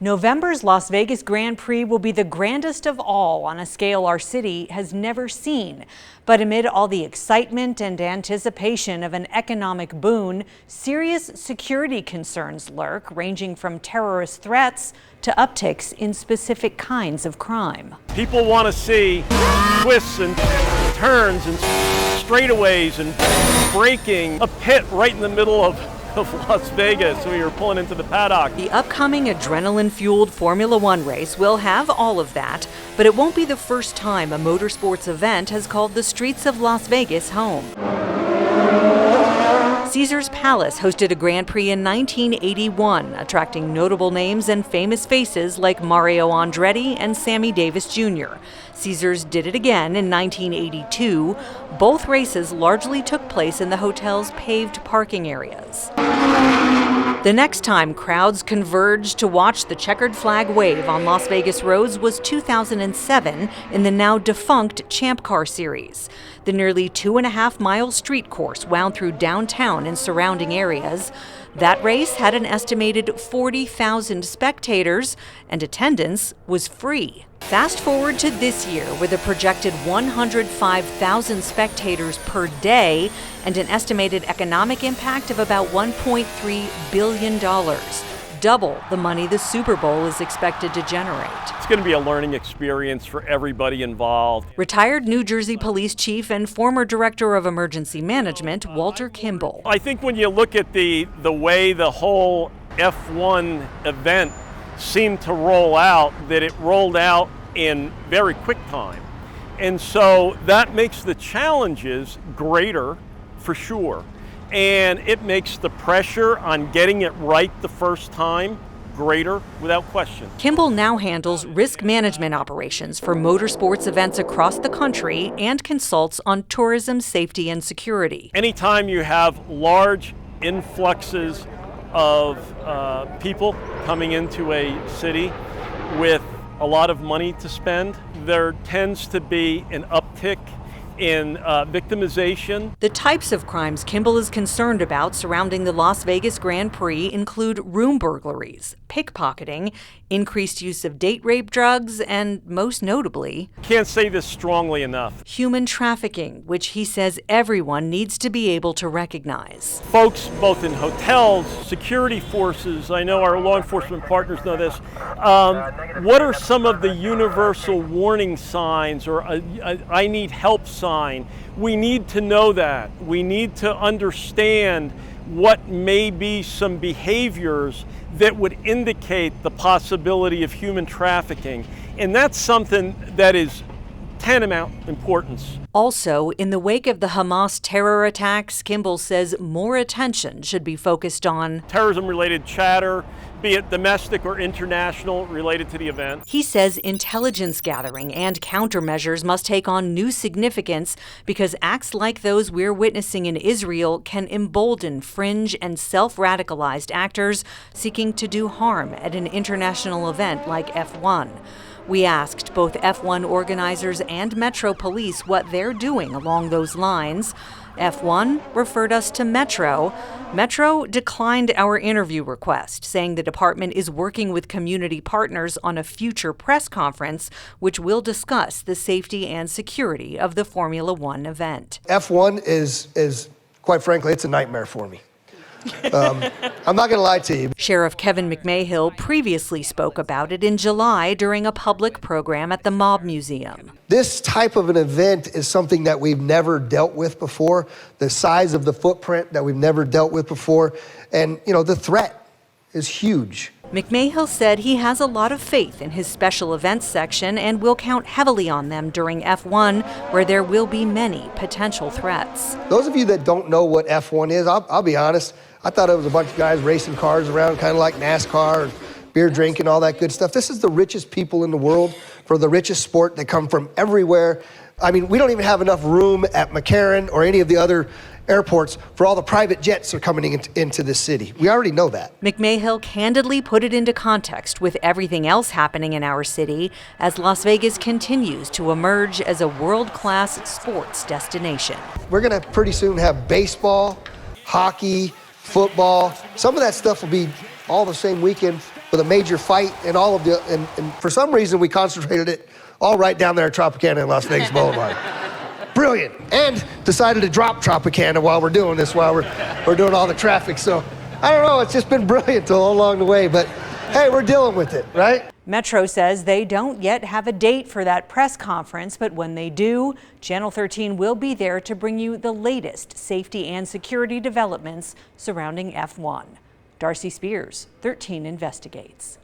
November's Las Vegas Grand Prix will be the grandest of all on a scale our city has never seen. But amid all the excitement and anticipation of an economic boon, serious security concerns lurk, ranging from terrorist threats to upticks in specific kinds of crime. People want to see twists and turns and straightaways and braking. A pit right in the middle of Las Vegas, we were pulling into the paddock. The upcoming adrenaline-fueled Formula One race will have all of that, but it won't be the first time a motorsports event has called the streets of Las Vegas home. Caesars Palace hosted a Grand Prix in 1981, attracting notable names and famous faces like Mario Andretti and Sammy Davis Jr. Caesars did it again in 1982. Both races largely took place in the hotel's paved parking areas. The next time crowds converged to watch the checkered flag wave on Las Vegas roads was 2007 in the now defunct Champ Car Series. The nearly 2.5-mile street course wound through downtown and surrounding areas. That race had an estimated 40,000 spectators, and attendance was free. Fast forward to this year with a projected 105,000 spectators per day and an estimated economic impact of about $1.3 billion. Double the money the Super Bowl is expected to generate. It's going to be a learning experience for everybody involved. Retired New Jersey Police Chief and former Director of Emergency Management, Walter Kimball. I think when you look at the way the whole F1 event seemed to roll out, that it rolled out in very quick time. And so that makes the challenges greater for sure. And it makes the pressure on getting it right the first time greater without question. Kimball now handles risk management operations for motorsports events across the country and consults on tourism safety and security. Anytime you have large influxes of people coming into a city with a lot of money to spend, there tends to be an uptick in victimization. The types of crimes Kimball is concerned about surrounding the Las Vegas Grand Prix include room burglaries, pickpocketing, increased use of date rape drugs, and most notably, can't say this strongly enough, human trafficking, which he says everyone needs to be able to recognize. Folks both in hotels, security forces, I know our law enforcement partners know this, what are some of the universal warning signs or I need help sign? We need to know that. We need to understand what may be some behaviors that would indicate the possibility of human trafficking. And that's something that is tantamount importance. Also, in the wake of the Hamas terror attacks, Kimball says more attention should be focused on terrorism-related chatter, be it domestic or international, related to the event. He says intelligence gathering and countermeasures must take on new significance because acts like those we're witnessing in Israel can embolden fringe and self-radicalized actors seeking to do harm at an international event like F1. We asked both F1 organizers and Metro Police what they're doing along those lines. F1 referred us to Metro. Metro declined our interview request, saying the department is working with community partners on a future press conference, which will discuss the safety and security of the Formula One event. F1 is quite frankly, it's a nightmare for me. I'm not going to lie to you. Sheriff Kevin McMahill previously spoke about it in July during a public program at the Mob Museum. This type of an event is something that we've never dealt with before, the size of the footprint that we've never dealt with before, and, the threat is huge. McMahill said he has a lot of faith in his special events section and will count heavily on them during F1, where there will be many potential threats. Those of you that don't know what F1 is, I'll be honest, I thought it was a bunch of guys racing cars around, kind of like NASCAR, and beer drinking, all that good stuff. This is the richest people in the world for the richest sport. They come from everywhere. I mean, we don't even have enough room at McCarran or any of the other airports for all the private jets that are coming into this city. We already know that. McMahill candidly put it into context with everything else happening in our city as Las Vegas continues to emerge as a world-class sports destination. We're going to pretty soon have baseball, hockey, football. Some of that stuff will be all the same weekend with a major fight and all of the, and for some reason we concentrated it all right down there at Tropicana and Las Vegas Boulevard. Brilliant. And decided to drop Tropicana while we're doing this, while we're doing all the traffic. So I don't know, it's just been brilliant all along the way, but hey, we're dealing with it, right? Metro says they don't yet have a date for that press conference, but when they do, Channel 13 will be there to bring you the latest safety and security developments surrounding F1. Darcy Spears, 13 Investigates.